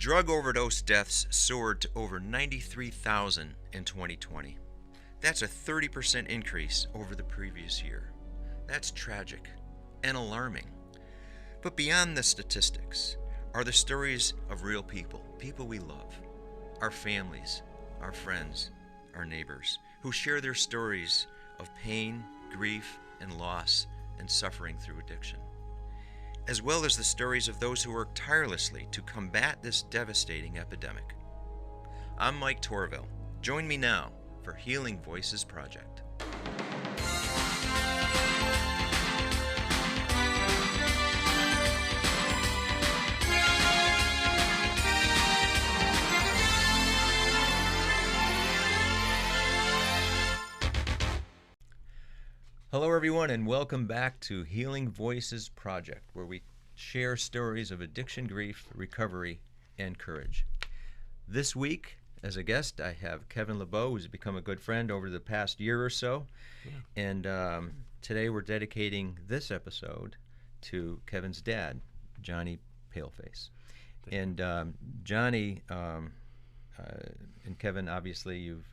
Drug overdose deaths soared to over 93,000 in 2020. That's a 30% increase over the previous year. That's tragic and alarming. But beyond the statistics are the stories of real people, people we love, our families, our friends, our neighbors, who share their stories of pain, grief, and loss and suffering through addiction, as well as the stories of those who work tirelessly to combat this devastating epidemic. I'm Mike Torville. Join me now for Healing Voices Project. Hello everyone, and welcome back to Healing Voices Project, where we share stories of addiction, grief, recovery, and courage. This week, as a guest, I have Kevin LeBeau, who's become a good friend over the past year or so. Yeah. And today we're dedicating this episode to Kevin's dad, Johnny Paleface. And Johnny and Kevin, obviously, you've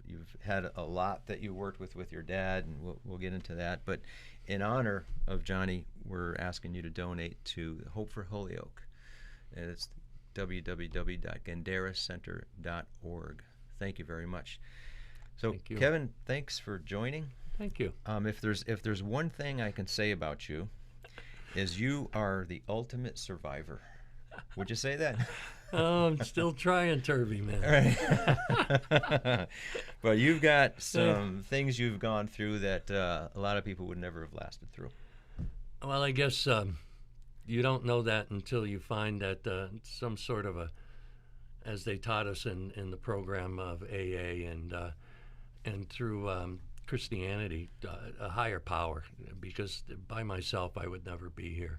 had a lot that you worked with your dad, and we'll get into that. But in honor of Johnny, we're asking you to donate to Hope for Holyoke. And it's www.ganderascenter.org. Thank you very much. So, Kevin, thanks for joining. Thank you. If there's one thing I can say about you, is you are the ultimate survivor. Would you say that? Oh, I'm still trying, Turvey, man. Right. But you've got some things you've gone through that a lot of people would never have lasted through. Well, I guess you don't know that until you find that some sort of as they taught us in the program of AA and through Christianity, a higher power, because by myself I would never be here.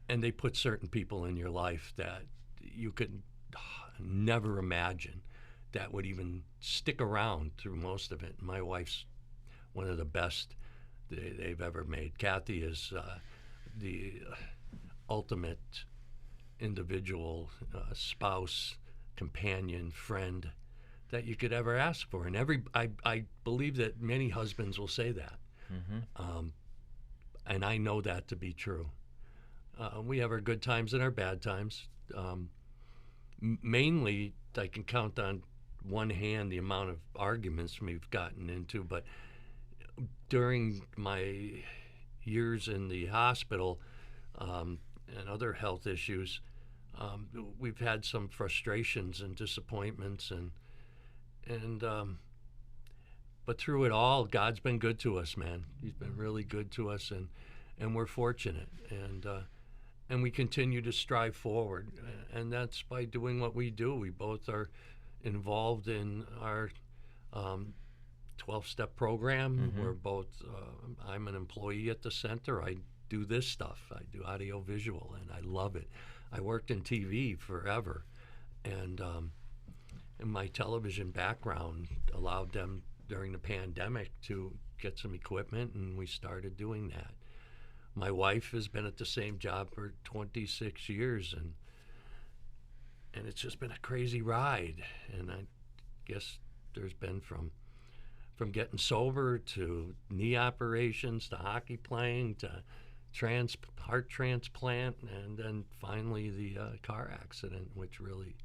And they put certain people in your life that you could never imagine that would even stick around through most of it. My wife's one of the best they've ever made. Kathy is the ultimate individual, spouse, companion, friend that you could ever ask for. And I believe that many husbands will say that. Mm-hmm. And I know that to be true. We have our good times and our bad times. Mainly, I can count on one hand the amount of arguments we've gotten into, but during my years in the hospital and other health issues, we've had some frustrations and disappointments, but through it all, God's been good to us, man. He's been really good to us, and we're fortunate, and we continue to strive forward, and that's by doing what we do. We both are involved in our 12-step program. Mm-hmm. We're both, I'm an employee at the center. I do this stuff. I do audio-visual, and I love it. I worked in TV forever, and my television background allowed them during the pandemic to get some equipment, and we started doing that. My wife has been at the same job for 26 years, and it's just been a crazy ride. And I guess there's been from getting sober to knee operations to hockey playing to heart transplant, and then finally the car accident, which really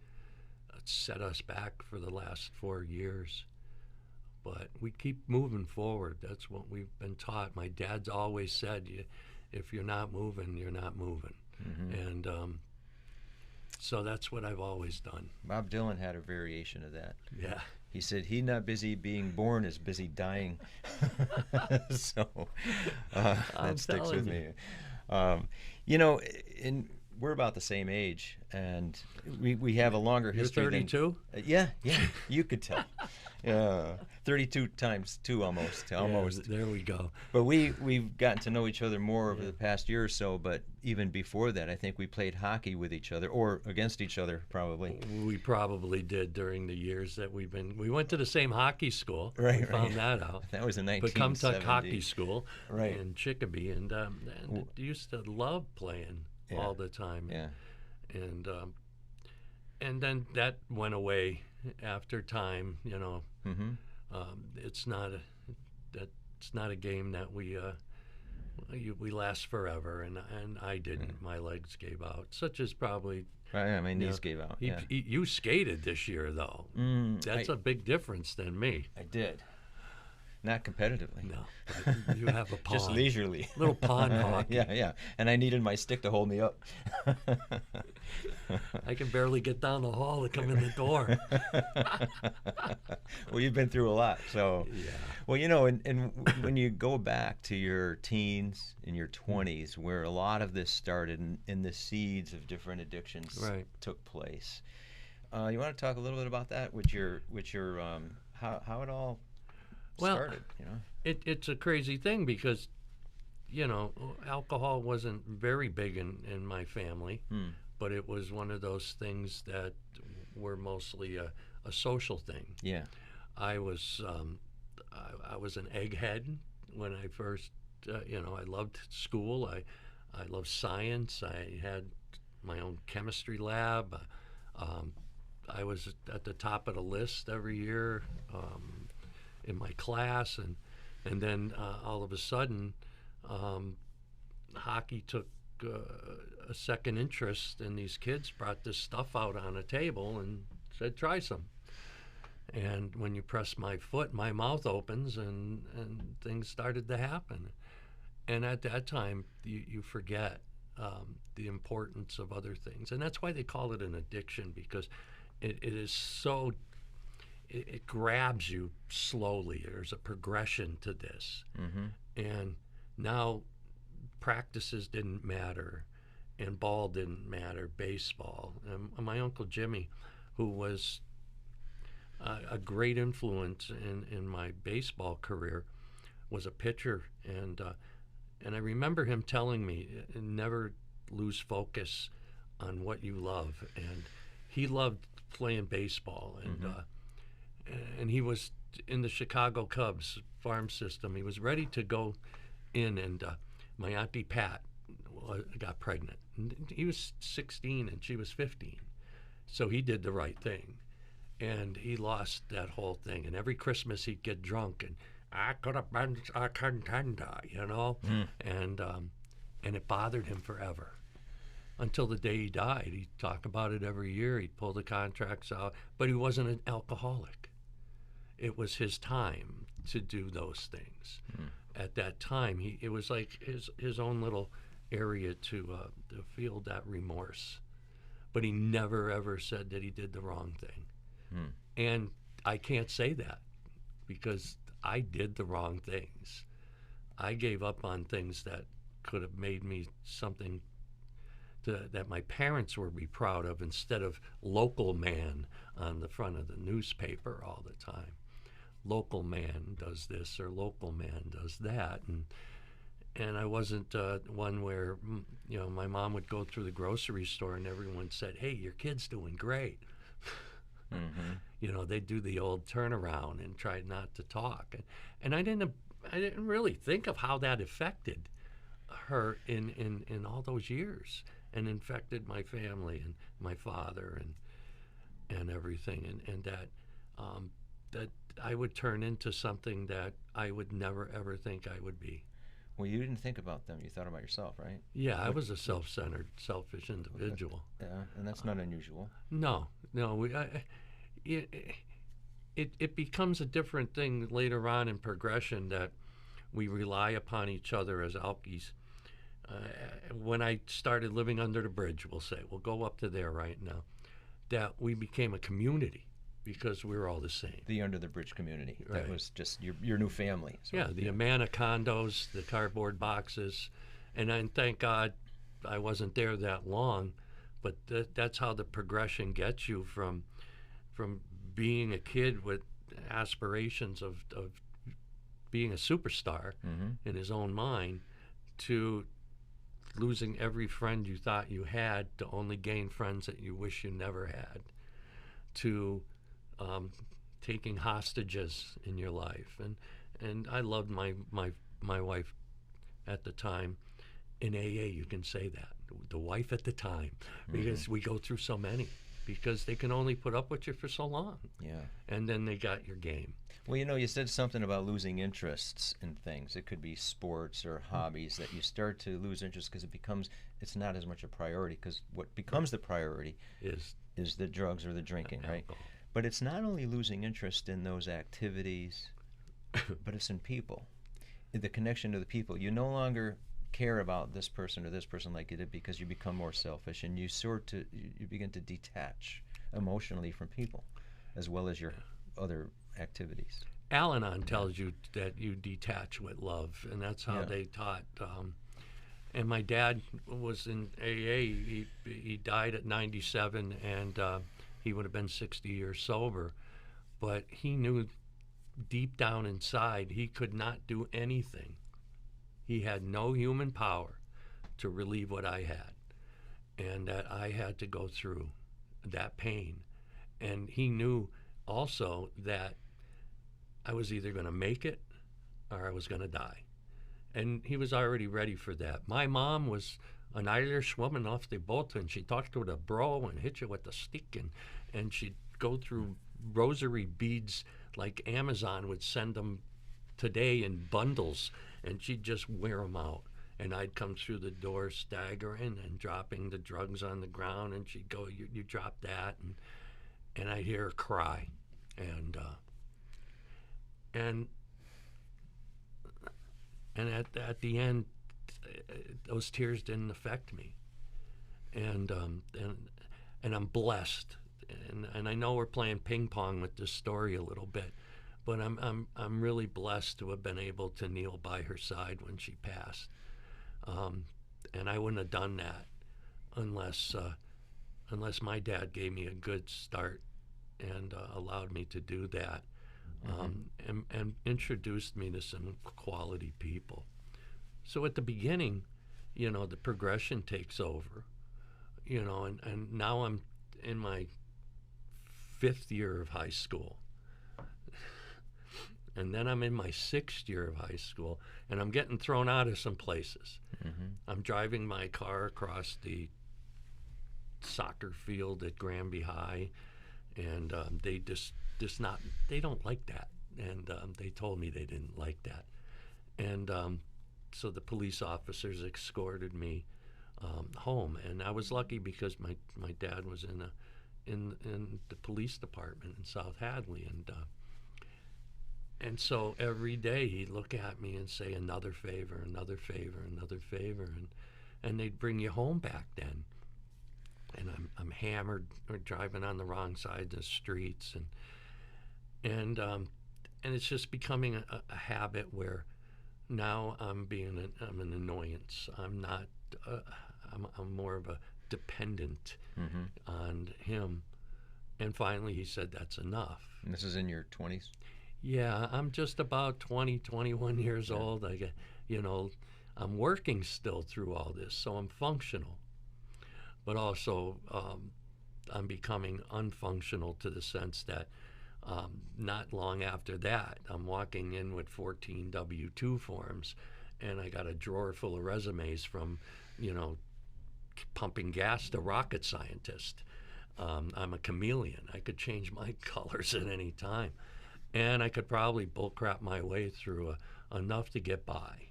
set us back for the last 4 years. But we keep moving forward. That's what we've been taught. My dad's always said, if you're not moving, you're not moving. Mm-hmm. And so that's what I've always done. Bob Dylan had a variation of that. Yeah. He said, "He's not busy being born, is busy dying." So that sticks with me. We're about the same age, and we have a longer history. You're 32? Yeah, you could tell. 32 times 2 almost. Yeah, there we go. But we've gotten to know each other more over the past year or so, but even before that, I think we played hockey with each other, or against each other, probably. We probably did during the years that we went to the same hockey school. Right, we found that out. That was in 1970. Pecumtuck Hockey School right. in Chicopee, and used to love playing all the time. Yeah. And then that went away after time. Mm-hmm. It's not a game that we last forever, and I didn't. My legs gave out, such as probably. Right, yeah, my knees gave out. Yeah. You skated this year, though. That's a big difference than me. I did. Not competitively. No, but you have a pond. Just leisurely. Little pond hockey. Yeah. And I needed my stick to hold me up. I can barely get down the hall to come in the door. Well, you've been through a lot, so. Yeah. Well, and when you go back to your teens and your 20s, where a lot of this started and the seeds of different addictions took place, you want to talk a little bit about that, with your how it all started? It's a crazy thing because, alcohol wasn't very big in my family, but it was one of those things that were mostly a social thing. Yeah. I was an egghead when I first, I loved school. I loved science. I had my own chemistry lab. I was at the top of the list every year in my class, and then all of a sudden, hockey took a second interest, and these kids brought this stuff out on a table and said, "Try some." And when you press my foot, my mouth opens, and things started to happen. And at that time, you forget the importance of other things, and that's why they call it an addiction, because it is so. It grabs you slowly. There's a progression to this. Mm-hmm. And now practices didn't matter, and ball didn't matter, baseball. And my Uncle Jimmy, who was a great influence in my baseball career, was a pitcher. And I remember him telling me, never lose focus on what you love. And he loved playing baseball. And he was in the Chicago Cubs farm system. He was ready to go in, and my Auntie Pat got pregnant. And he was 16 and she was 15. So he did the right thing. And he lost that whole thing. And every Christmas he'd get drunk, and I could have been a contender, And it bothered him forever. Until the day he died. He'd talk about it every year. He'd pull the contracts out. But he wasn't an alcoholic. It was his time to do those things. At that time, it was like his own little area to feel that remorse. But he never, ever said that he did the wrong thing. And I can't say that, because I did the wrong things. I gave up on things that could have made me something that my parents would be proud of, instead of local man on the front of the newspaper all the time. Local man does this, or local man does that. And I wasn't one where, my mom would go through the grocery store and everyone said, "Hey, your kid's doing great." Mm-hmm. They'd do the old turnaround and try not to talk. And I didn't really think of how that affected her in all those years, and infected my family and my father and everything, and that I would turn into something that I would never, ever think I would be. Well, you didn't think about them. You thought about yourself, right? Yeah, I was a self-centered, selfish individual. Yeah, and that's not unusual. No. It becomes a different thing later on in progression, that we rely upon each other as alkies. When I started living under the bridge, we'll go up to there right now, that we became a community, because we were all the same. The Under the Bridge community. Right. That was just your new family. The Amana condos, the cardboard boxes. And thank God I wasn't there that long, but that's how the progression gets you from being a kid with aspirations of being a superstar in his own mind, to losing every friend you thought you had, to only gain friends that you wish you never had, to taking hostages in your life. And I loved my wife at the time. In AA, you can say that. the wife at the time, because we go through so many, because they can only put up with you for so long. Yeah. And then they got your game. Well, you said something about losing interests in things. It could be sports or hobbies that you start to lose interest because it's not as much a priority, because what becomes the priority is the drugs or the drinking, right? Alcohol. But it's not only losing interest in those activities, but it's in people, in the connection to the people. You no longer care about this person or this person like you did, because you become more selfish, and you begin to detach emotionally from people as well as your other activities. Al-Anon tells you that you detach with love, and that's how they taught. And my dad was in AA. He died at 97, and he would have been 60 years sober. But he knew deep down inside he could not do anything. He had no human power to relieve what I had, and that I had to go through that pain. And he knew also that I was either going to make it or I was going to die. And he was already ready for that. My mom was an Irish woman off the boat, and she talked to the bro and hit you with a stick, and she'd go through rosary beads like Amazon would send them today in bundles, and she'd just wear them out. And I'd come through the door staggering and dropping the drugs on the ground, and she'd go, you drop that, and I'd hear her cry. And at the end, those tears didn't affect me. And I'm blessed. And I know we're playing ping pong with this story a little bit, but I'm really blessed to have been able to kneel by her side when she passed. And I wouldn't have done that unless my dad gave me a good start and allowed me to do that. And introduced me to some quality people. So at the beginning, the progression takes over, and now I'm in my 5th year of high school. And then I'm in my 6th year of high school, and I'm getting thrown out of some places. I'm driving my car across the soccer field at Granby High, and they don't like that. And they told me they didn't like that. And so the police officers escorted me home. And I was lucky because my dad was in the police department in South Hadley. And so every day he'd look at me and say, another favor, another favor, another favor. And they'd bring you home back then. And I'm hammered or driving on the wrong side of the streets, and it's just becoming a habit where now I'm an annoyance. I'm not. I'm more of a dependent on him. And finally, he said, "That's enough." And this is in your 20s? Yeah, I'm just about 20, 21 years old. I'm working still through all this, so I'm functional. But also, I'm becoming unfunctional to the sense that not long after that, I'm walking in with 14 W-2 forms, and I got a drawer full of resumes from, pumping gas to rocket scientist. I'm a chameleon. I could change my colors at any time. And I could probably bullcrap my way through enough to get by,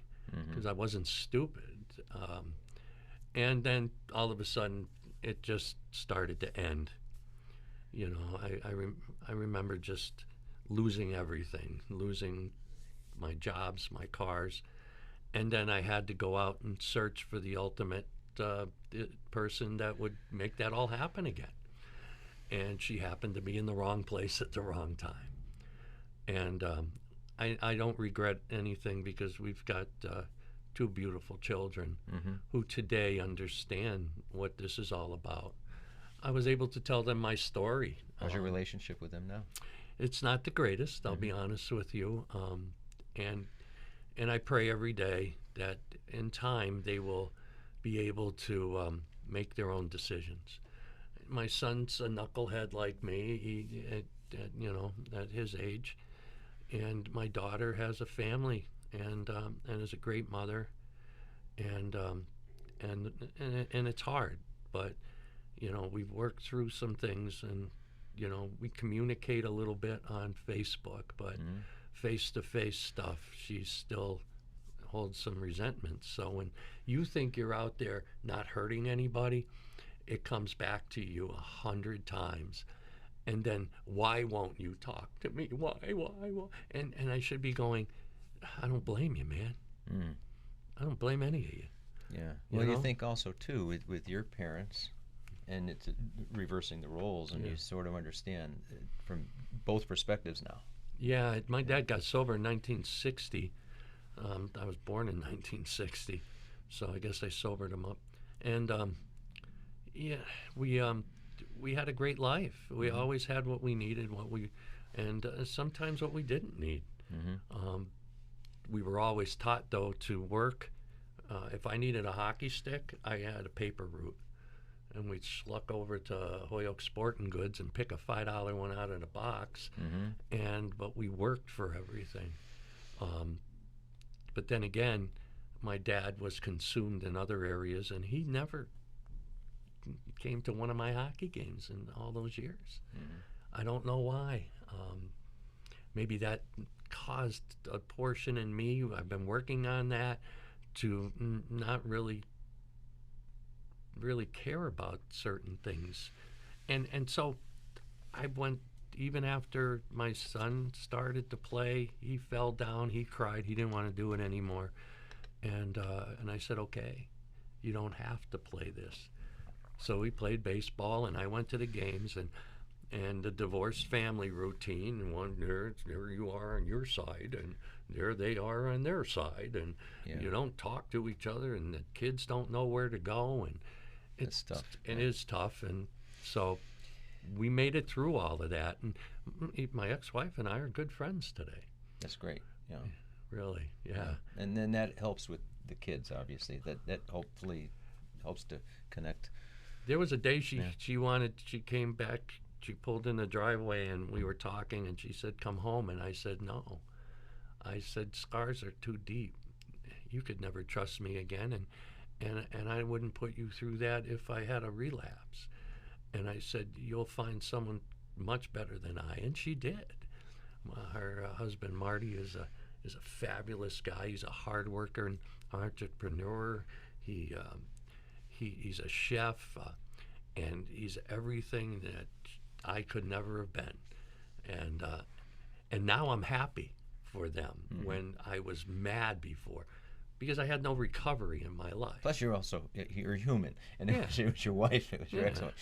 because I wasn't stupid. And then all of a sudden, it just started to end. I remember just losing everything, losing my jobs, my cars, and then I had to go out and search for the ultimate person that would make that all happen again. And she happened to be in the wrong place at the wrong time. And I don't regret anything, because we've got 2 beautiful children who today understand what this is all about. I was able to tell them my story. How's your relationship with them now? It's not the greatest, I'll be honest with you. And I pray every day that in time they will be able to make their own decisions. My son's a knucklehead like me, at his age. And my daughter has a family and is a great mother, and and it's hard, but we've worked through some things, and we communicate a little bit on Facebook, but face-to-face stuff, she still holds some resentment. So when you think you're out there not hurting anybody, it comes back to you 100 times. And then, why won't you talk to me? Why? And I should be going, I don't blame you, man. I don't blame any of you. Yeah. Well, you think also, too, with your parents, and it's reversing the roles, and you sort of understand from both perspectives now. Yeah, my dad got sober in 1960. I was born in 1960, so I guess I sobered him up. And we had a great life. We always had what we needed, and sometimes what we didn't need. We were always taught, though, to work. If I needed a hockey stick, I had a paper route, and we'd schluck over to Holyoke Sporting Goods and pick a $5 one out of the box. But we worked for everything. But then again, my dad was consumed in other areas, and he never came to one of my hockey games in all those years. I don't know why. Maybe that caused a portion in me. I've been working on that to not really care about certain things. And so I went, even after my son started to play, he fell down, he cried, he didn't want to do it anymore. And I said, okay, you don't have to play this. So we played baseball, and I went to the games, and the divorced family routine, and there you are on your side, and there they are on their side, and you don't talk to each other, and the kids don't know where to go, and it's tough. It is tough, and so we made it through all of that, and my ex-wife and I are good friends today. That's great. Yeah. Really, yeah. And then that helps with the kids, obviously. That hopefully helps to connect. There was a day she came back, she pulled in the driveway, and we were talking, and she said, come home. And I said, no. I said, scars are too deep. You could never trust me again, and I wouldn't put you through that if I had a relapse. And I said, you'll find someone much better than I. And she did. Her husband, Marty, is a fabulous guy. He's a hard worker and entrepreneur. He's a chef, and he's everything that I could never have been. And now I'm happy for them when I was mad before, because I had no recovery in my life. Plus, you're human, and it was your wife, it was your ex-wife.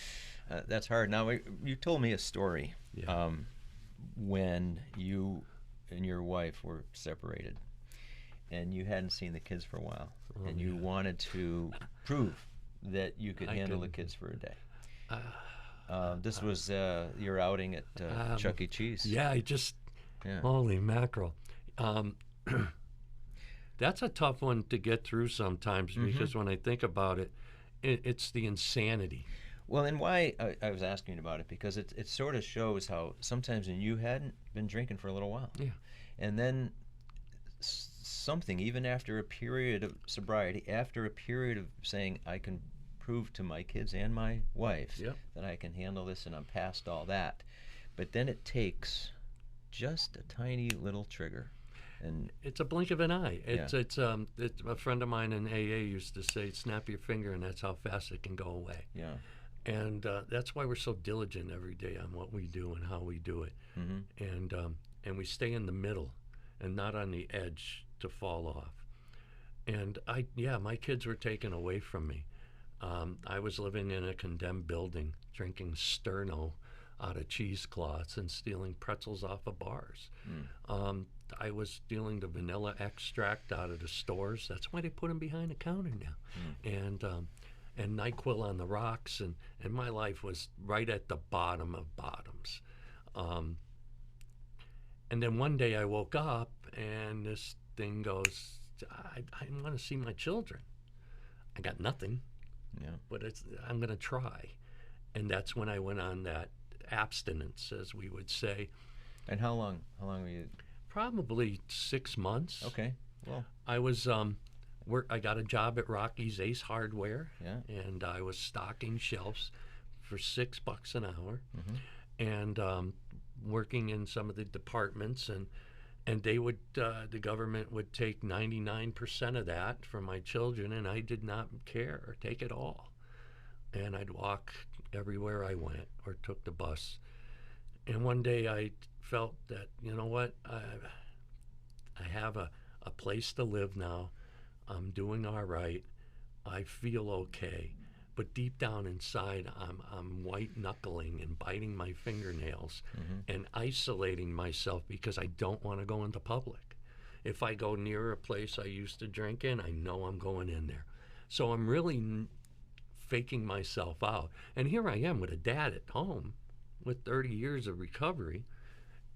That's hard. Now, you told me a story when you and your wife were separated, and you hadn't seen the kids for a while, and you wanted to prove that you could handle the kids for a day. This was your outing at Chuck E. Cheese. Yeah, holy mackerel. That's a tough one to get through sometimes, because when I think about it, it's the insanity. Well, and why I was asking about it, because it sort of shows how sometimes when you hadn't been drinking for a little while, and then something, even after a period of sobriety, after a period of saying, I can prove to my kids and my wife that I can handle this and I'm past all that, but then it takes just a tiny little trigger. And it's a blink of an eye. It's a friend of mine in AA used to say, snap your finger and that's how fast it can go away. Yeah. And that's why we're so diligent every day on what we do and how we do it. And we stay in the middle and not on the edge to fall off. And my kids were taken away from me. I was living in a condemned building, drinking Sterno out of cheesecloths and stealing pretzels off of bars. I was stealing the vanilla extract out of the stores. That's why they put them behind the counter now. And NyQuil on the rocks, and my life was right at the bottom of bottoms. And then one day I woke up, and this thing goes, I want to see my children. I got nothing, but I'm going to try. And that's when I went on that abstinence, as we would say. And how long were you? Probably 6 months. Okay. Well, I was I got a job at Rocky's Ace Hardware, Yeah. and I was stocking shelves for $6 an hour, and working in some of the departments, and they would the government would take 99% of that from my children, and I did not care or take it all, and I'd walk everywhere I went or took the bus. And one day I felt that, you know what, I have a place to live now. I'm doing all right. I feel okay. But deep down inside, I'm white knuckling and biting my fingernails and isolating myself because I don't want to go into public. If I go near a place I used to drink in, I know I'm going in there. So I'm really faking myself out. And here I am with a dad at home with 30 years of recovery.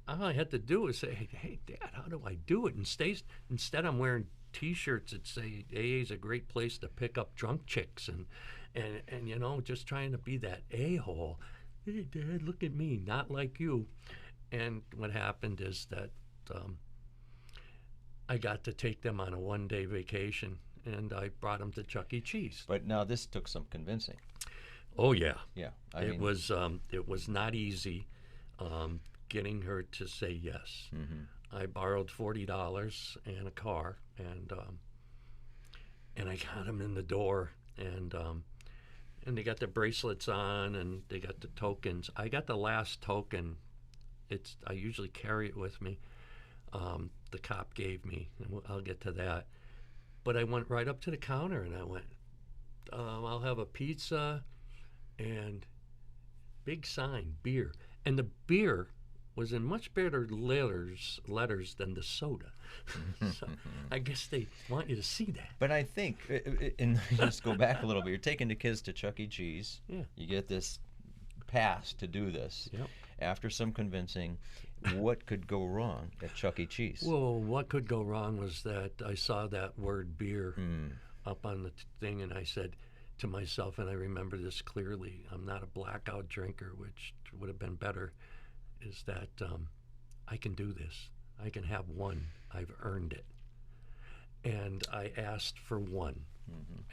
All I had to do is say, hey, Dad, how do I do it? Instead, I'm wearing T-shirts that say AA is a great place to pick up drunk chicks and you know, just trying to be that a-hole. Hey, Dad, look at me, not like you. And what happened is that I got to take them on a one-day vacation, and I brought them to Chuck E. Cheese. But now this took some convincing. Oh, yeah. Yeah. It was not easy getting her to say yes. I borrowed $40 and a car, and I got them in the door, and they got the bracelets on, and they got the tokens. I got the last token. I usually carry it with me. The cop gave me, and I'll get to that. But I went right up to the counter, and I went, I'll have a pizza and big sign, beer. And the beer was in much better letters than the soda. So I guess they want you to see that. But I think, and just go back a little bit, you're taking the kids to Chuck E. Cheese. Yeah. You get this pass to do this. Yep. After some convincing, what could go wrong at Chuck E. Cheese? Well, what could go wrong was that I saw that word beer up on the thing, and I said to myself, and I remember this clearly, I'm not a blackout drinker, which would have been better, is that I can do this. I can have one. I've earned it. And I asked for one.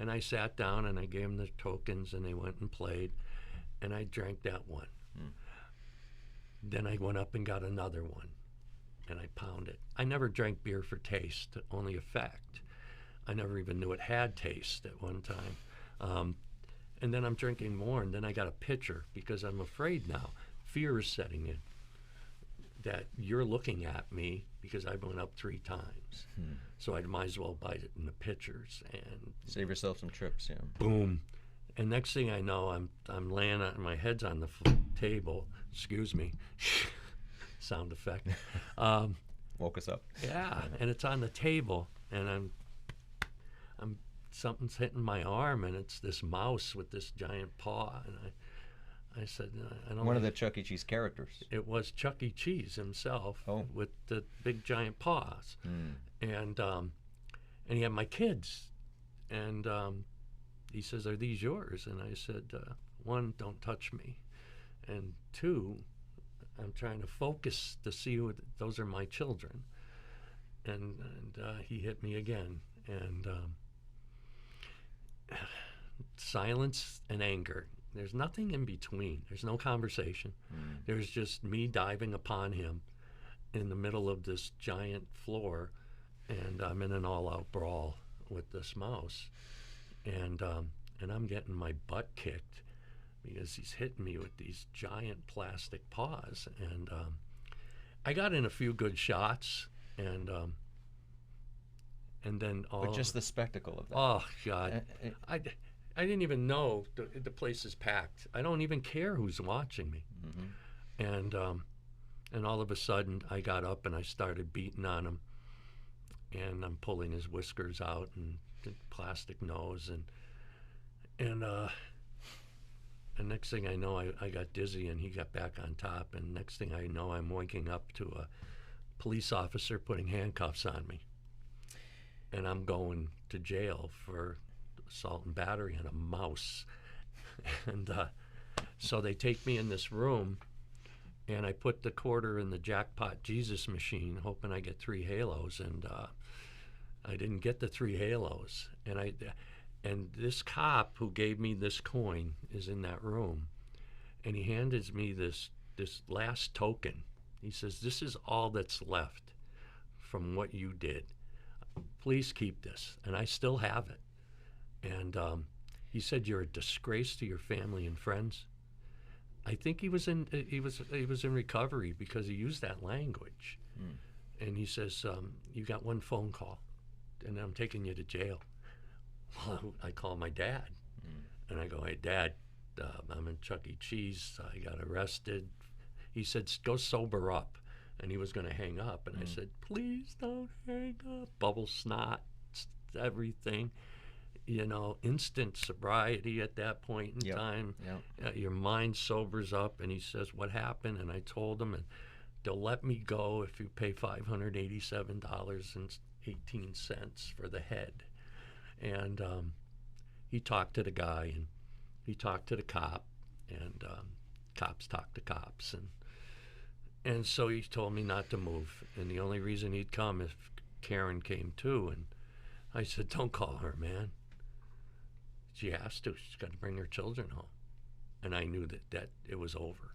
And I sat down and I gave them the tokens, and they went and played, and I drank that one. Then I went up and got another one, and I pounded. I never drank beer for taste, only effect. I never even knew it had taste at one time. And then I'm drinking more, and then I got a pitcher because I'm afraid now. Fear is setting in that you're looking at me because I went up 3 times. So I might as well bite it in the pitchers and Save yourself some trips, yeah. boom. And next thing I know, I'm laying on my head's on the table. Excuse me, sound effect. Woke us up. Yeah, and it's on the table, and I'm something's hitting my arm, and it's this mouse with this giant paw, and I said, I don't. One of the Chuck E. Cheese characters. It was Chuck E. Cheese himself with the big giant paws, and he had my kids, and he says, "Are these yours?" And I said, 1, don't touch me, and 2, I'm trying to focus to see what those are my children, and he hit me again, and silence and anger. There's nothing in between. There's no conversation. There's just me diving upon him in the middle of this giant floor, and I'm in an all-out brawl with this mouse, and I'm getting my butt kicked because he's hitting me with these giant plastic paws, and I got in a few good shots, and then all. But just the spectacle of that. Oh God, I didn't even know the place is packed. I don't even care who's watching me, and all of a sudden I got up and I started beating on him, and I'm pulling his whiskers out and the plastic nose, and next thing I know, I got dizzy, and he got back on top, and next thing I know, I'm waking up to a police officer putting handcuffs on me, and I'm going to jail for assault and battery on a mouse. And so they take me in this room, and I put the quarter in the jackpot Jesus machine, hoping I get 3 halos, and I didn't get the 3 halos. And this cop who gave me this coin is in that room, and he handed me this last token. He says, "This is all that's left from what you did. Please keep this." And I still have it. And he said, "You're a disgrace to your family and friends." I think he was in recovery because he used that language. And he says, "You got one phone call, and I'm taking you to jail." Well, I call my dad, and I go, "Hey, Dad, I'm in Chuck E. Cheese. I got arrested." He said, "Go sober up." And he was going to hang up. And I said, "Please don't hang up." Bubble snot, everything. Instant sobriety at that point in time. Your mind sobers up. And he says, "What happened?" And I told him, and they'll let me go if you pay $587.18 for the head. And he talked to the guy, and he talked to the cop, and cops talked to cops. And so he told me not to move. And the only reason he'd come if Karen came too. And I said, "Don't call her, man. She has to. She's got to bring her children home." And I knew that it was over.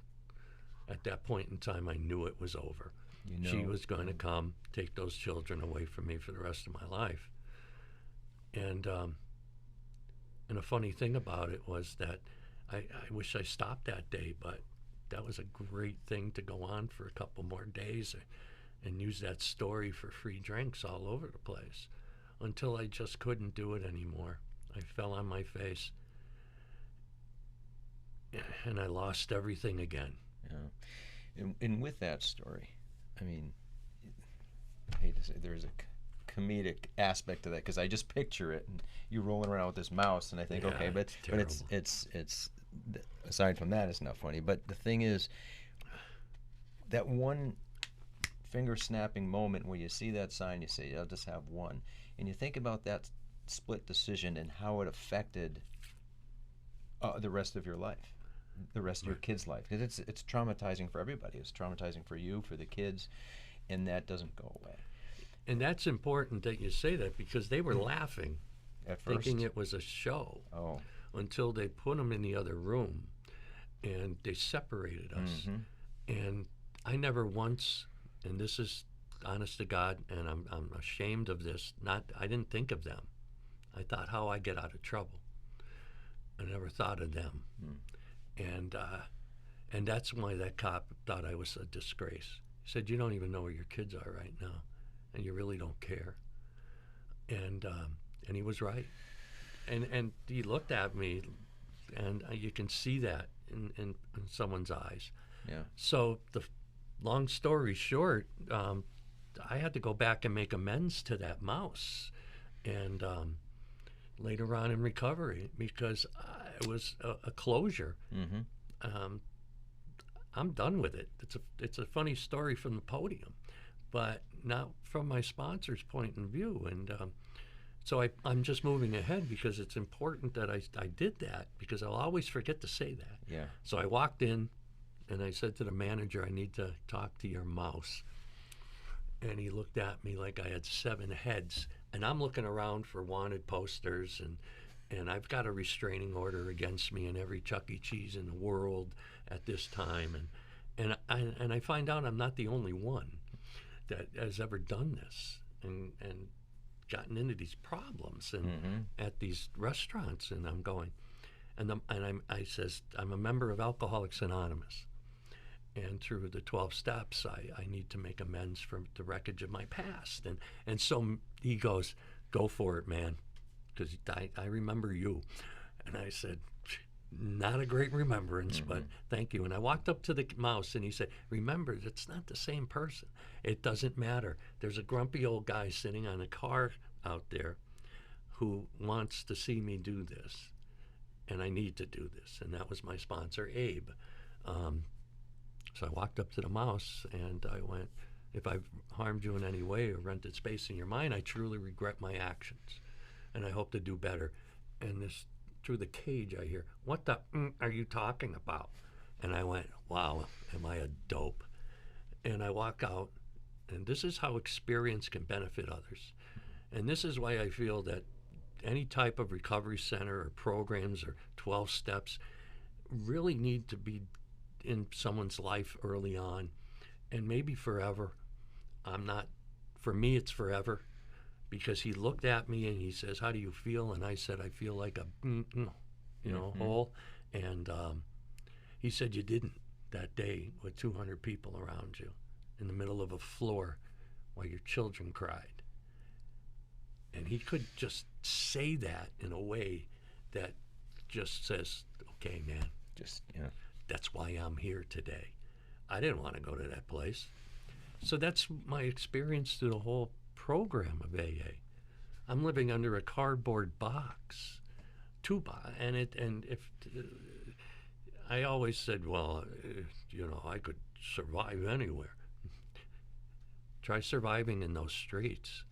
At that point in time, I knew it was over. She was going to come, take those children away from me for the rest of my life. And a funny thing about it was that I wish I stopped that day, but that was a great thing to go on for a couple more days and use that story for free drinks all over the place until I just couldn't do it anymore. I fell on my face, and I lost everything again. Yeah. And with that story, I mean, I hate to say there's a comedic aspect to that, because I just picture it and you rolling around with this mouse, and I think, okay, but it's aside from that, it's not funny. But the thing is, that one finger snapping moment where you see that sign, you say, "I'll just have one," and you think about that split decision and how it affected the rest of your life, the rest of your kids' life, because it's traumatizing for everybody. It's traumatizing for you, for the kids, and that doesn't go away. And that's important that you say that, because they were laughing at first, thinking it was a show, until they put them in the other room and they separated us. And I never once, and this is honest to God, and I'm ashamed of this, I didn't think of them. I thought, how I get out of trouble. I never thought of them. And that's why that cop thought I was a disgrace. He said, "You don't even know where your kids are right now, and you really don't care." And he was right. And he looked at me, and you can see that in someone's eyes. Yeah. So the long story short, I had to go back and make amends to that mouse, and later on in recovery, because it was a closure. I'm done with it. It's a funny story from the podium, but not from my sponsor's point of view. And so I'm just moving ahead, because it's important that I did that, because I'll always forget to say that. Yeah. So I walked in, and I said to the manager, "I need to talk to your mouse." And he looked at me like I had 7 heads. And I'm looking around for wanted posters, and I've got a restraining order against me in every Chuck E. Cheese in the world at this time. And I find out I'm not the only one that has ever done this and gotten into these problems and at these restaurants. And I'm going, I says, "I'm a member of Alcoholics Anonymous. And through the 12 steps, I need to make amends for the wreckage of my past." And so he goes, "Go for it, man, because I remember you." And I said, "Not a great remembrance, but thank you." And I walked up to the mouse, and he said, "Remember, it's not the same person. It doesn't matter. There's a grumpy old guy sitting on a car out there who wants to see me do this, and I need to do this." And that was my sponsor, Abe. So I walked up to the mouse, and I went, "If I've harmed you in any way or rented space in your mind, I truly regret my actions, and I hope to do better." And through the cage, I hear, "What the are you talking about?" And I went, "Wow, am I a dope?" And I walk out, and this is how experience can benefit others. And this is why I feel that any type of recovery center or programs or 12 steps really need to be in someone's life early on, and maybe forever. For me, it's forever, because he looked at me and he says, "How do you feel?" And I said, "I feel like a, hole." And he said, "You didn't that day with 200 people around you in the middle of a floor while your children cried." And he could just say that in a way that just says, "Okay, man, that's why I'm here today." I didn't want to go to that place. So that's my experience through the whole program of AA. I'm living under a cardboard box, and if I always said, well, I could survive anywhere. Try surviving in those streets.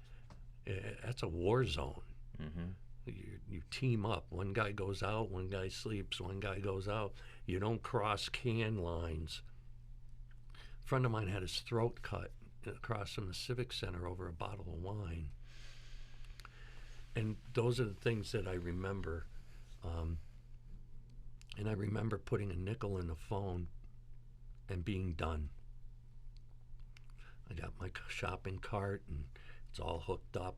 That's a war zone. Mm-hmm. You team up. One guy goes out, one guy sleeps, one guy goes out. You don't cross can lines. A friend of mine had his throat cut across from the Civic Center over a bottle of wine. And those are the things that I remember. And I remember putting a nickel in the phone and being done. I got my shopping cart and it's all hooked up,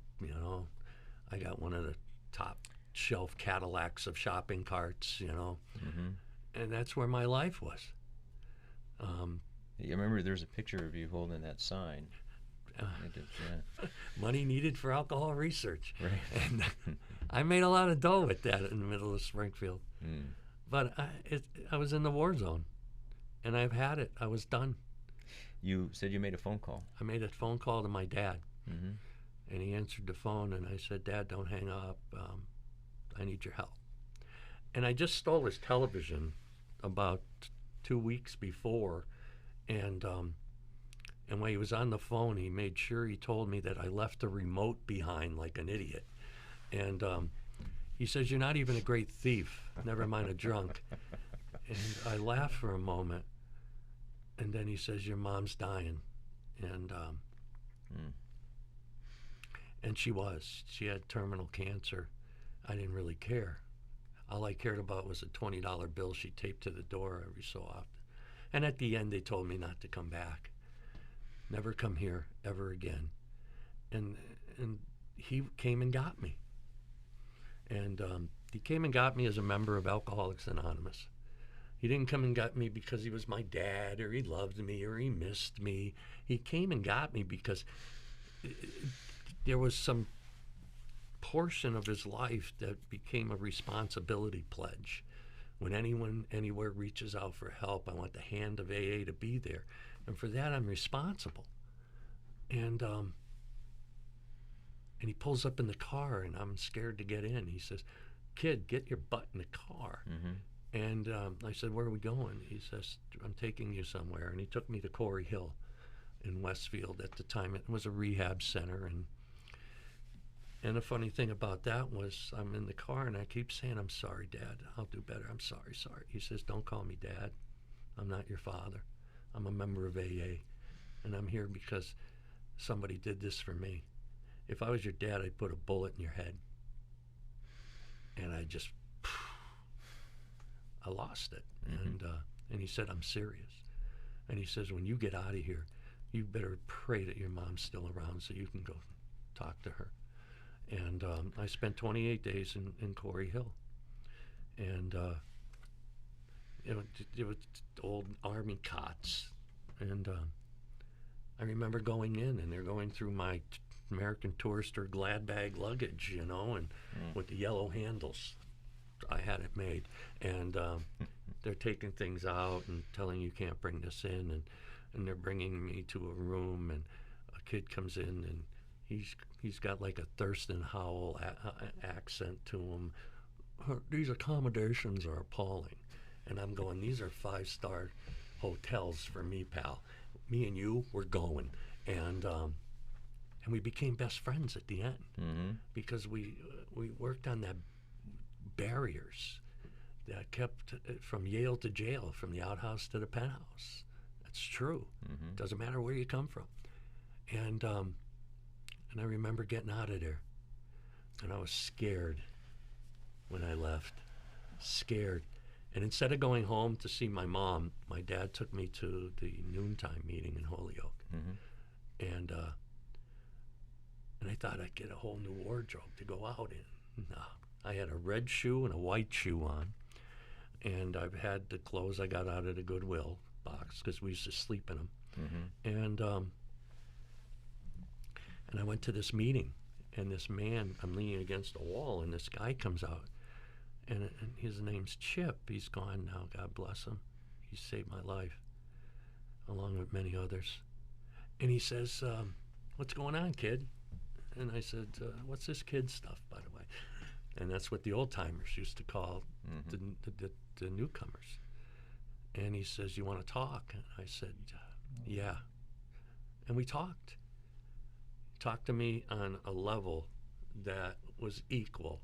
I got one of the top shelf Cadillacs of shopping carts, Mm-hmm. And that's where my life was. You remember there's a picture of you holding that sign. Money needed for alcohol research. Right. And I made a lot of dough with that in the middle of Springfield. Mm. But I was in the war zone, and I've had it. I was done. You said you made a phone call. I made a phone call to my dad, mm-hmm. and he answered the phone, and I said, "Dad, don't hang up. I need your help." And I just stole his television about 2 weeks before, and when he was on the phone, he made sure he told me that I left the remote behind like an idiot. And he says, "You're not even a great thief, never mind a drunk." And I laughed for a moment. And then he says, "Your mom's dying." And she was. She had terminal cancer. I didn't really care. All I cared about was a $20 bill she taped to the door every so often. And at the end, they told me not to come back. Never come here ever again. And he came and got me. And he came and got me as a member of Alcoholics Anonymous. He didn't come and got me because he was my dad or he loved me or he missed me. He came and got me because there was some portion of his life that became a responsibility pledge. When anyone anywhere reaches out for help, I want the hand of AA to be there. And for that, I'm responsible. And he pulls up in the car, and I'm scared to get in. He says, "Kid, get your butt in the car." Mm-hmm. And I said, "Where are we going?" He says, "I'm taking you somewhere." And he took me to Corey Hill in Westfield. At the time, it was a rehab center. And the funny thing about that was I'm in the car, and I keep saying, "I'm sorry, Dad. I'll do better. I'm sorry." He says, "Don't call me Dad. I'm not your father. I'm a member of AA, and I'm here because somebody did this for me. If I was your dad, I'd put a bullet in your head." And I lost it. Mm-hmm. And he said, "I'm serious." And he says, "When you get out of here, you better pray that your mom's still around so you can go talk to her." And I spent 28 days in Corey Hill. And it was old Army cots. And I remember going in, and they're going through my American Tourister glad bag luggage, and with the yellow handles. I had it made. And they're taking things out and telling you can't bring this in. And they're bringing me to a room, and a kid comes in, and he's got like a Thurston Howell accent to him. "These accommodations are appalling." And I'm going, "These are 5-star hotels for me, pal. Me and you, we're going." And we became best friends at the end. Mm-hmm. Because we worked on that barriers that kept from Yale to jail, from the outhouse to the penthouse. That's true. Mm-hmm. Doesn't matter where you come from. And I remember getting out of there, And I was scared when I left, scared. And instead of going home to see my mom, my dad took me to the noontime meeting in Holyoke. Mm-hmm. And I thought I'd get a whole new wardrobe to go out in. No, I had a red shoe and a white shoe on, and I've had the clothes I got out of the Goodwill box because we used to sleep in them. Mm-hmm. And I went to this meeting, and this man, I'm leaning against a wall, and this guy comes out, and his name's Chip. He's gone now, God bless him. He saved my life, along with many others. And he says, what's going on, kid? And I said, what's this kid stuff, by the way? And that's what the old-timers used to call the newcomers. And he says, you want to talk? And I said, yeah. And we talked. He talked to me on a level that was equal.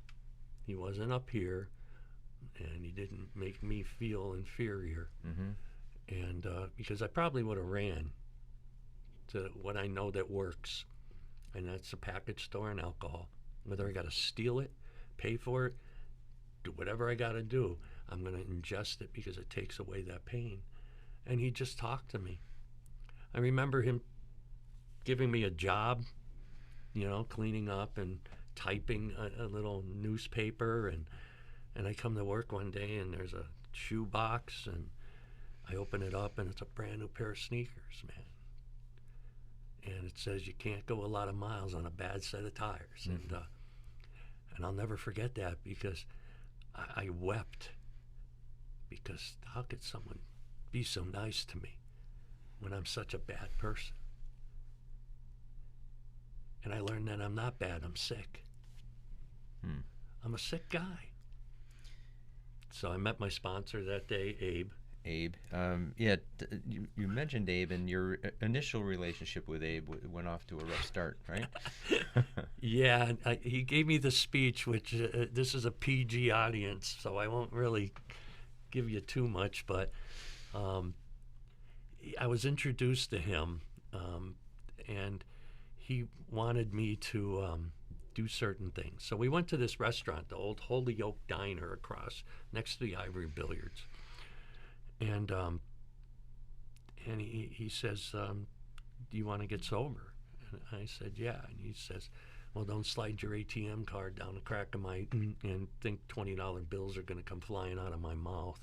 He wasn't up here, and he didn't make me feel inferior. Mm-hmm. And because I probably would have ran to what I know that works, and that's a package store and alcohol. Whether I got to steal it, pay for it, do whatever I got to do, I'm going to ingest it because it takes away that pain. And he just talked to me. I remember him giving me a job, cleaning up and typing a little newspaper. And I come to work one day, and there's a shoe box, and I open it up, and it's a brand new pair of sneakers, man. And it says you can't go a lot of miles on a bad set of tires. Mm-hmm. And I'll never forget that because I wept, because how could someone be so nice to me when I'm such a bad person? And I learned that I'm not bad, I'm sick. I'm a sick guy. So I met my sponsor that day, Abe. You mentioned Abe, and your initial relationship with Abe went off to a rough start, right? Yeah, he gave me the speech, which this is a PG audience, so I won't really give you too much, but I was introduced to him, and he wanted me to do certain things. So we went to this restaurant, the old Holyoke Diner across, next to the Ivory Billiards. And he says, do you want to get sober? And I said, yeah. And he says, well, don't slide your ATM card down the crack of my and think $20 bills are going to come flying out of my mouth.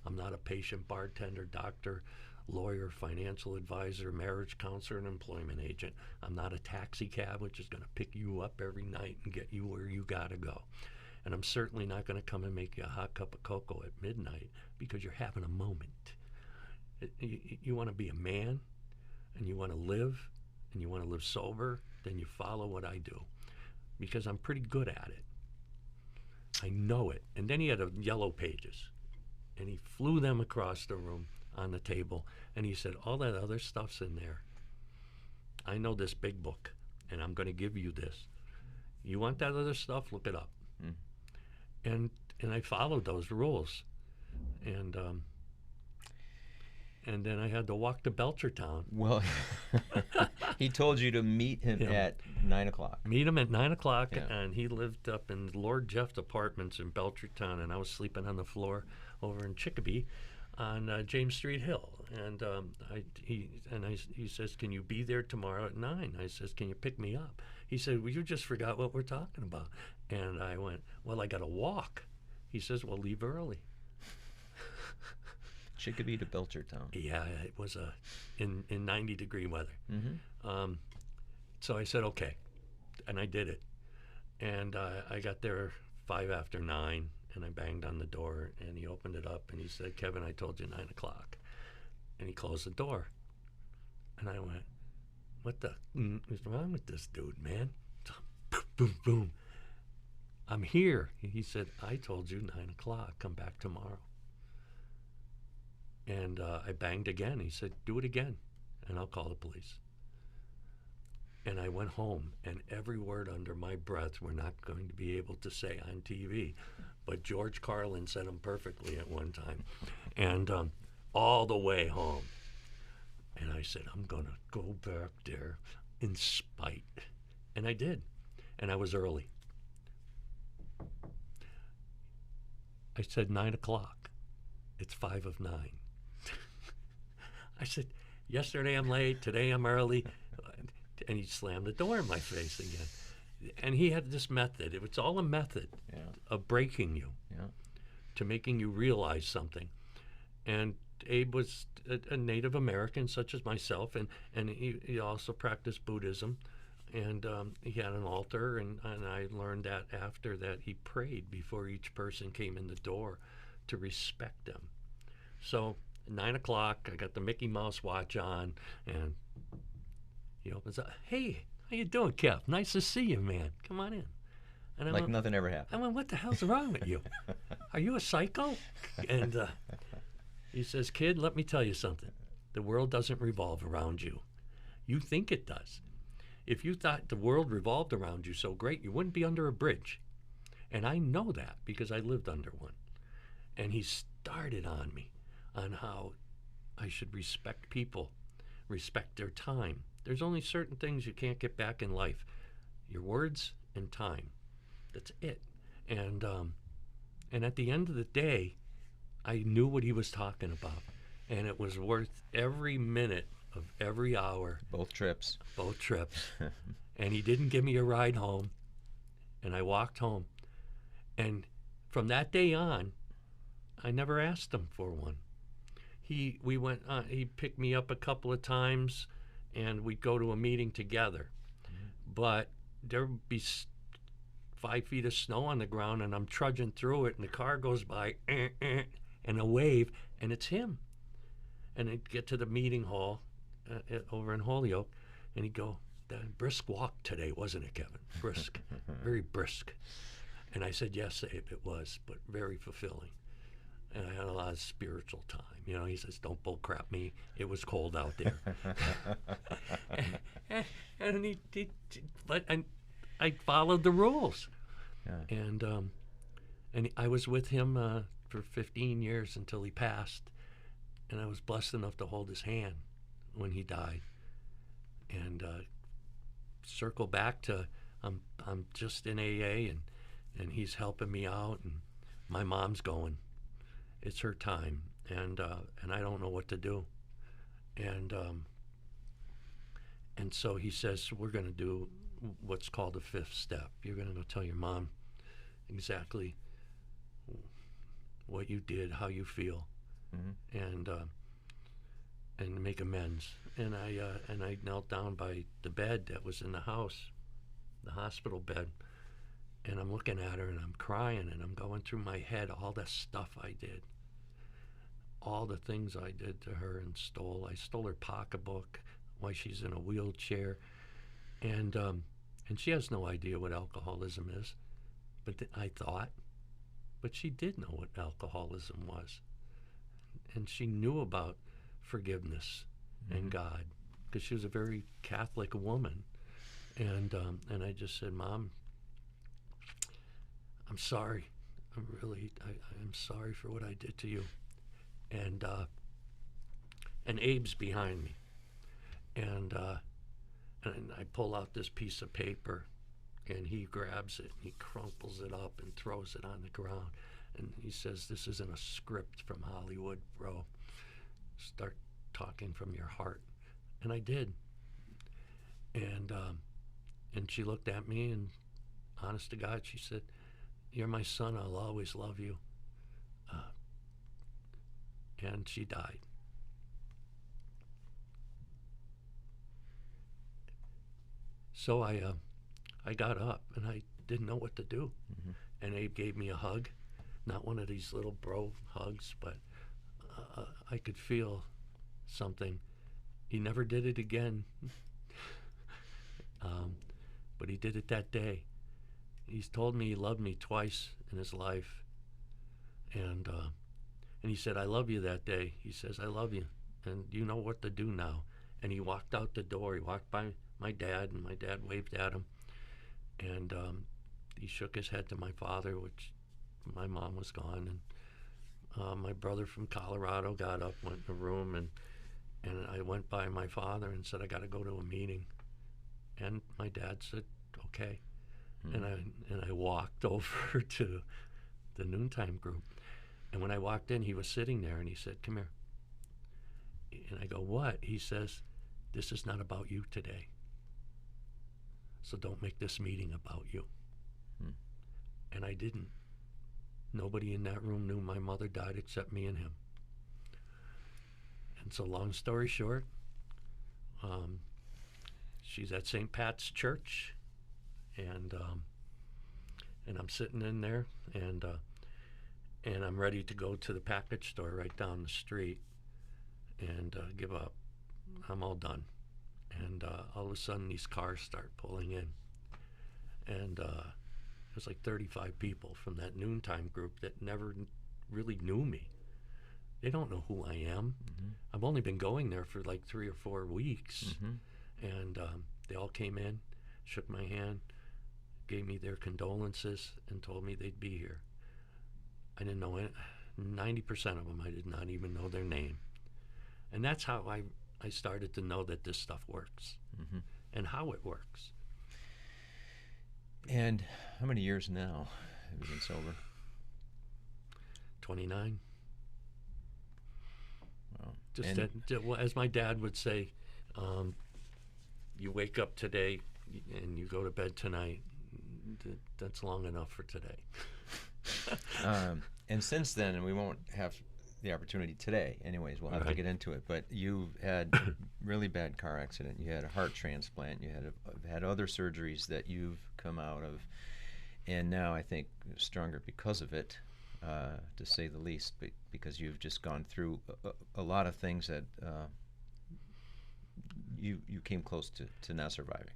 I'm not a patient, bartender, doctor, lawyer, financial advisor, marriage counselor, and employment agent. I'm not a taxi cab, which is going to pick you up every night and get you where you got to go. And I'm certainly not going to come and make you a hot cup of cocoa at midnight because you're having a moment. You want to be a man, and you want to live, and you want to live sober, then you follow what I do, because I'm pretty good at it. I know it. And then he had yellow pages, and he flew them across the room on the table, and he said, all that other stuff's in there. I know this big book, and I'm going to give you this. You want that other stuff? Look it up. And I followed those rules, and then I had to walk to Belchertown. Well, he told you to meet him at 9 o'clock. Meet him at 9 o'clock, and he lived up in Lord Jeff's apartments in Belchertown, and I was sleeping on the floor over in Chicopee on James Street Hill. And he says, can you be there tomorrow at 9? I says, can you pick me up? He said, well, you just forgot what we're talking about. And I went, well, I got to walk. He says, well, leave early. Chicopee to Belchertown. Yeah, it was in 90-degree weather. Mm-hmm. So I said, okay. And I did it. And I got there 5 after 9, and I banged on the door, and he opened it up, and he said, Kevin, I told you 9 o'clock. And he closed the door. And I went, what the is wrong with this dude, man? Boom, boom, boom. I'm here. He said, I told you 9 o'clock. Come back tomorrow. And I banged again. He said, do it again, and I'll call the police. And I went home, and every word under my breath we're not going to be able to say on TV. But George Carlin said them perfectly at one time. And all the way home. And I said, I'm going to go back there in spite. And I did. And I was early. I said, 9 o'clock. It's 5 of 9. I said, yesterday I'm late, today I'm early. And he slammed the door in my face again. And he had this method. It was all a method of breaking you, to making you realize something. And Abe was a Native American, such as myself, and he also practiced Buddhism. And he had an altar, and I learned that after that he prayed before each person came in the door to respect them. So 9 o'clock, I got the Mickey Mouse watch on, and he opens up. Hey, how you doing, Kev? Nice to see you, man. Come on in. And I Like went, nothing ever happened. I went, what the hell's wrong with you? Are you a psycho? And he says, kid, let me tell you something. The world doesn't revolve around you. You think it does. If you thought the world revolved around you so great, you wouldn't be under a bridge. And I know that because I lived under one. And he started on me on how I should respect people, respect their time. There's only certain things you can't get back in life. Your words and time. That's it. And at the end of the day, I knew what he was talking about. And it was worth every minute of every hour. Both trips. And he didn't give me a ride home. And I walked home. And from that day on, I never asked him for one. He picked me up a couple of times, and we'd go to a meeting together. But there would be 5 feet of snow on the ground, and I'm trudging through it, and the car goes by, and a wave, and it's him. And I'd get to the meeting hall over in Holyoke, and he'd go, brisk walk today, wasn't it, Kevin? Brisk, very brisk. And I said, yes, Abe, it was, but very fulfilling. And I had a lot of spiritual time. You know, he says, don't bull crap me. It was cold out there. and I followed the rules. Yeah. And I was with him for 15 years until he passed. And I was blessed enough to hold his hand when he died. And circle back to I'm just in AA, and he's helping me out, and my mom's going. It's her time, and I don't know what to do. And so he says, we're going to do what's called a 5th step. You're going to go tell your mom exactly what you did, how you feel, and make amends. And I knelt down by the bed that was in the house, the hospital bed, and I'm looking at her and I'm crying, and I'm going through my head all the stuff I did, all the things I did to her and stole. I stole her pocketbook while she's in a wheelchair, and she has no idea what alcoholism is, but I thought, but she did know what alcoholism was, and she knew about forgiveness and God, because she was a very Catholic woman, and I just said, Mom, I'm sorry. I'm sorry for what I did to you. And Abe's behind me. And I pull out this piece of paper, and he grabs it, and he crumples it up and throws it on the ground. And he says, this isn't a script from Hollywood, bro. Start talking from your heart. And I did. And she looked at me, and honest to God, she said, you're my son, I'll always love you. And she died. So I got up, and I didn't know what to do. And Abe gave me a hug, not one of these little bro hugs, but I could feel something. He never did it again. But he did it that day. He's told me he loved me twice in his life. And he said, I love you that day. He says, I love you. And you know what to do now. And he walked out the door. He walked by my dad, and my dad waved at him. And he shook his head to my father, which my mom was gone. And my brother from Colorado got up, went in the room, and I went by my father and said, I got to go to a meeting. And my dad said, okay. And I walked over to the noontime group. And when I walked in, he was sitting there, and he said, "Come here." And I go, "What?" He says, "This is not about you today. So don't make this meeting about you." Hmm. And I didn't. Nobody in that room knew my mother died except me and him. And so, long story short, she's at St. Pat's Church, and I'm sitting in there, and I'm ready to go to the package store right down the street and give up. I'm all done. And all of a sudden, these cars start pulling in, and there's like 35 people from that noontime group that never really knew me. They don't know who I am. Mm-hmm. I've only been going there for like 3 or 4 weeks. Mm-hmm. And they all came in, shook my hand, gave me their condolences, and told me they'd be here. I didn't know it. 90% of them, I did not even know their name. And that's how I started to know that this stuff works, Mm-hmm. and how it works. And how many years now have you been sober? 29. Wow. Just as my dad would say, you wake up today and you go to bed tonight. That's long enough for today. And since then, and we won't have the opportunity today, anyways, we'll have to get into it, but you had a really bad car accident. You had a heart transplant. You had other surgeries that you've come out of, and now I think stronger because of it, to say the least, because you've just gone through a lot of things that you came close to not surviving.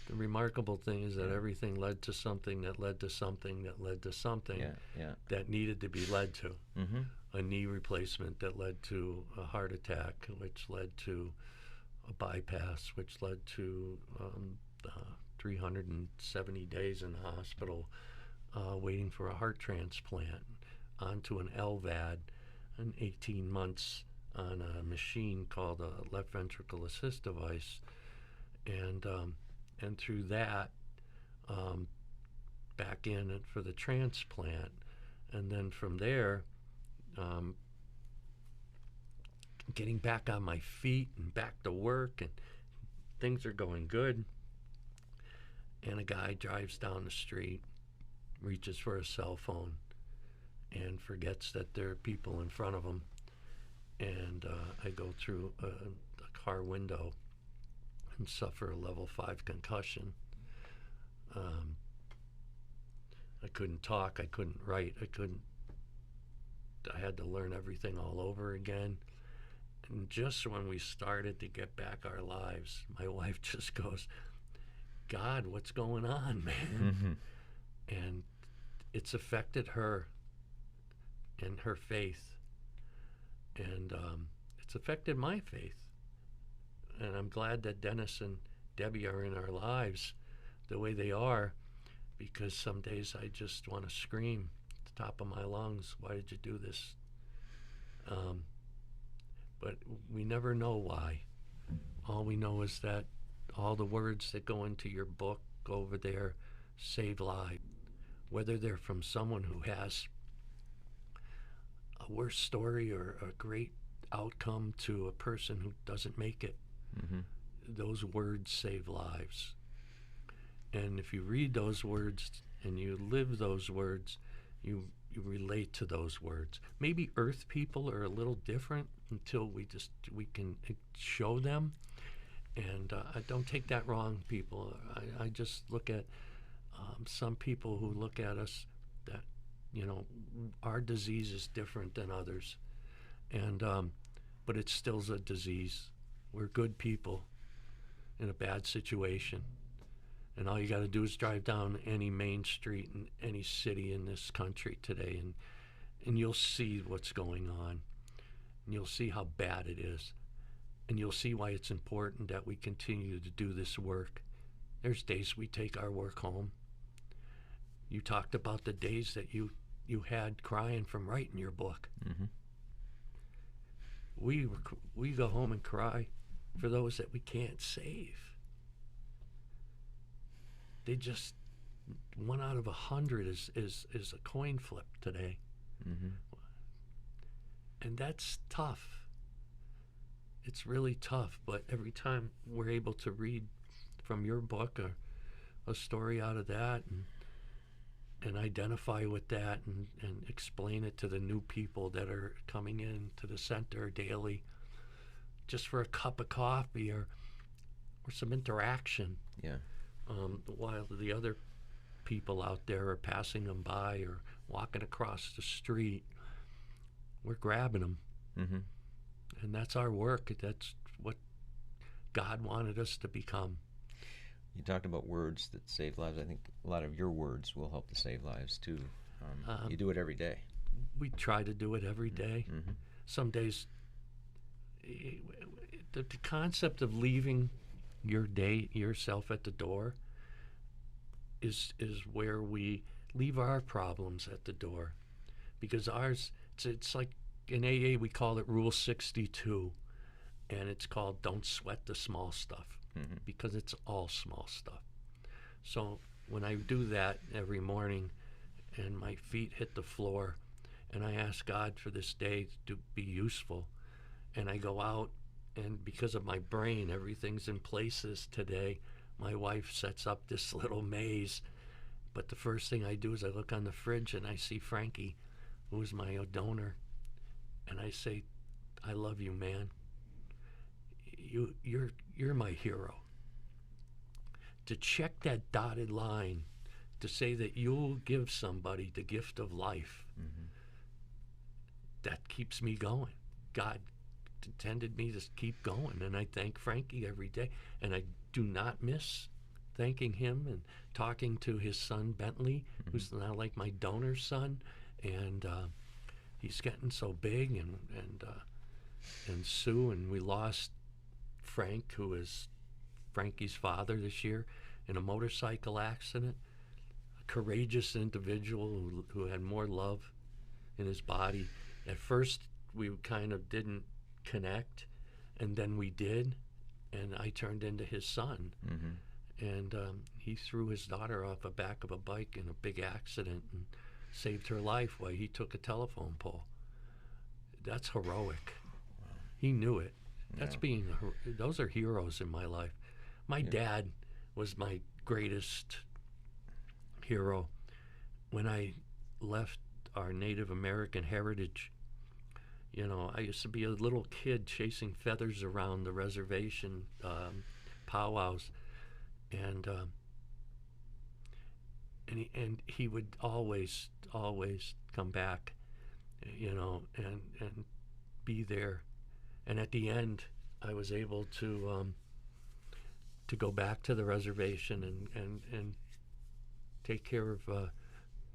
The remarkable thing is that everything led to something that led to something that led to something that needed to be led to. Mm-hmm. A knee replacement that led to a heart attack, which led to a bypass, which led to 370 days in the hospital waiting for a heart transplant, onto an LVAD, and 18 months on a machine called a left ventricle assist device. And through that, back in for the transplant. And then from there, getting back on my feet and back to work, and things are going good. And a guy drives down the street, reaches for a cell phone, and forgets that there are people in front of him. And I go through a car window and suffer a level 5 concussion. I couldn't talk, I couldn't write, I had to learn everything all over again. And just when we started to get back our lives, my wife just goes, "God, what's going on, man?" Mm-hmm. And it's affected her and her faith. And it's affected my faith. And I'm glad that Dennis and Debbie are in our lives the way they are, because some days I just want to scream at the top of my lungs, "Why did you do this?" But we never know why. All we know is that all the words that go into your book over there save lives, whether they're from someone who has a worse story or a great outcome to a person who doesn't make it. Mm-hmm. Those words save lives. And if you read those words and you live those words, you relate to those words. Maybe Earth people are a little different until we can show them. And I don't take that wrong, people. I just look at some people who look at us that, our disease is different than others. And but it's still a disease. We're good people in a bad situation. And all you got to do is drive down any main street in any city in this country today, and you'll see what's going on. And you'll see how bad it is. And you'll see why it's important that we continue to do this work. There's days we take our work home. You talked about the days that you had crying from writing your book. Mm-hmm. We go home and cry for those that we can't save. They just, 1 out of 100 is a coin flip today. Mm-hmm. And that's tough. It's really tough. But every time we're able to read from your book a story out of that and identify with that and explain it to the new people that are coming in to the center daily just for a cup of coffee or some interaction. Yeah. While the other people out there are passing them by or walking across the street, we're grabbing them. Mm-hmm. And that's our work. That's what God wanted us to become. You talked about words that save lives. I think a lot of your words will help to save lives too. You do it every day. We try to do it every day. Mm-hmm. Some days, the concept of leaving yourself at the door is where we leave our problems at the door, because ours, it's like in AA we call it Rule 62, and it's called don't sweat the small stuff. Mm-hmm. Because it's all small stuff. So when I do that every morning and my feet hit the floor and I ask God for this day to be useful, and I go out, and because of my brain, everything's in places today. My wife sets up this little maze, but the first thing I do is I look on the fridge and I see Frankie, who's my donor, and I say, I love you, man. You're my hero. To check that dotted line, to say that you'll give somebody the gift of life, Mm-hmm. that keeps me going. God intended me to keep going, and I thank Frankie every day, and I do not miss thanking him and talking to his son Bentley, Mm-hmm. who's now like my donor son, and he's getting so big, and Sue, and we lost Frank, who is Frankie's father this year, in a motorcycle accident. A courageous individual who had more love in his body. At first, we kind of didn't connect, and then we did, and I turned into his son. Mm-hmm. And he threw his daughter off the back of a bike in a big accident and saved her life while he took a telephone pole. That's heroic. Wow. He knew it. That's Yeah. those are heroes in my life. My dad was my greatest hero. When I left our Native American heritage, I used to be a little kid chasing feathers around the reservation powwows, and he would always come back, and be there. And at the end, I was able to go back to the reservation and take care of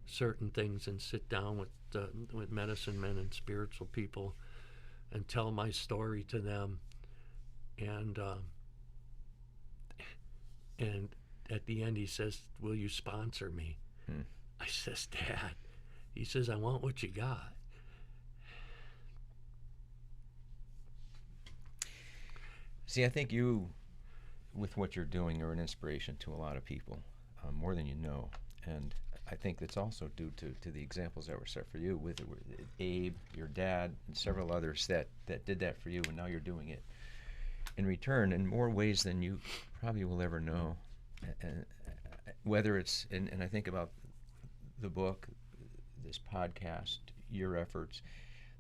certain things and sit down with medicine men and spiritual people and tell my story to them. And at the end, he says, "Will you sponsor me?" I says, "Dad," he says, "I want what you got." See, I think you, with what you're doing, are an inspiration to a lot of people, more than you know. And I think that's also due to the examples that were set for you with Abe, your dad, and several others that did that for you, and now you're doing it in return in more ways than you probably will ever know. And whether it's, and I think about the book, this podcast, your efforts,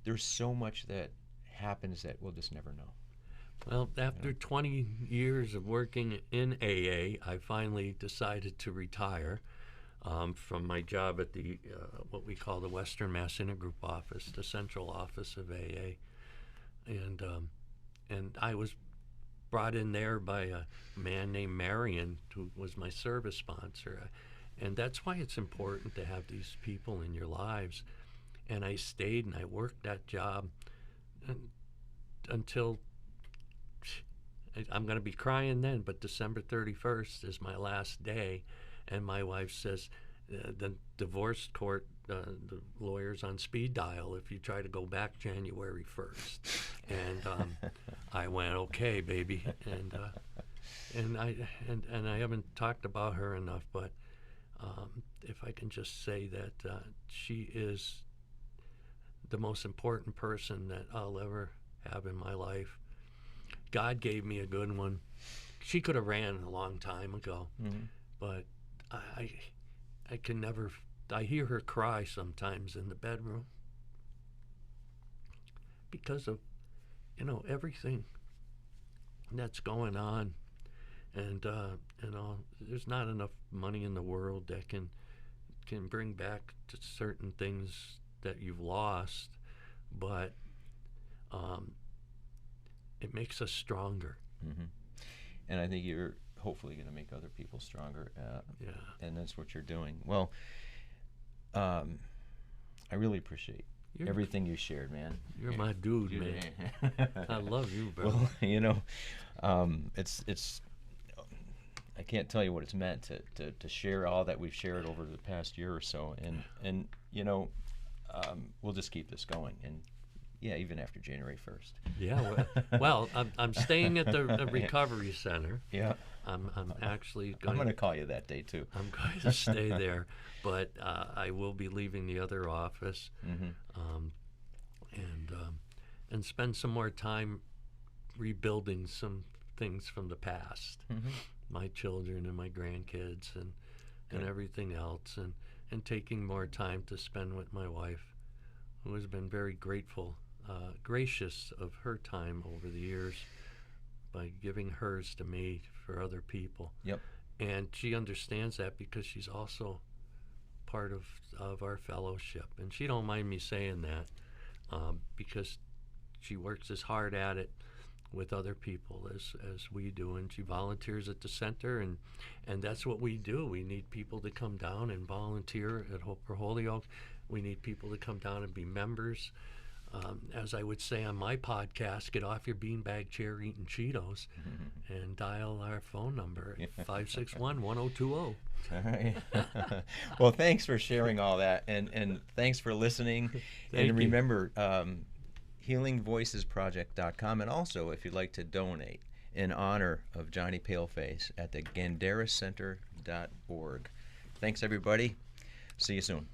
there's so much that happens that we'll just never know. Well, after 20 years of working in AA, I finally decided to retire from my job at the what we call the Western Mass Intergroup office, the central office of AA, and I was brought in there by a man named Marion, who was my service sponsor, and that's why it's important to have these people in your lives. And I stayed and I worked that job until. I'm going to be crying then, but December 31st is my last day, and my wife says the divorce court, the lawyer's on speed dial if you try to go back January 1st. And I went, okay, baby, and I haven't talked about her enough, but if I can just say that she is the most important person that I'll ever have in my life. God gave me a good one. She could have ran a long time ago, but I can never. I hear her cry sometimes in the bedroom because of, everything that's going on, and there's not enough money in the world that can bring back to certain things that you've lost, but it makes us stronger. And I think you're hopefully going to make other people stronger. Yeah. And that's what you're doing. Well, I really appreciate everything you shared, man. You're my dude, man. I love you, bro. Well, it's. I can't tell you what it's meant to share all that we've shared over the past year or so, and we'll just keep this going, and even after January 1st. Yeah, well, I'm staying at the recovery center. Yeah. I'm actually I'm going to call you that day too. I'm going to stay there, but I will be leaving the other office, and spend some more time rebuilding some things from the past, my children and my grandkids and everything else, and taking more time to spend with my wife, who has been very gracious of her time over the years by giving hers to me for other people. Yep. And she understands that because she's also part of our fellowship. And she don't mind me saying that, because she works as hard at it with other people as we do, and she volunteers at the center, and that's what we do. We need people to come down and volunteer at Hope for Holyoke. We need people to come down and be members. As I would say on my podcast, get off your beanbag chair eating Cheetos and dial our phone number at 561-1020. All right. Well, thanks for sharing all that, and thanks for listening. Thank and you. remember, healingvoicesproject.com, and also if you'd like to donate in honor of Johnny Paleface at the GanderraCenter.org. Thanks, everybody. See you soon.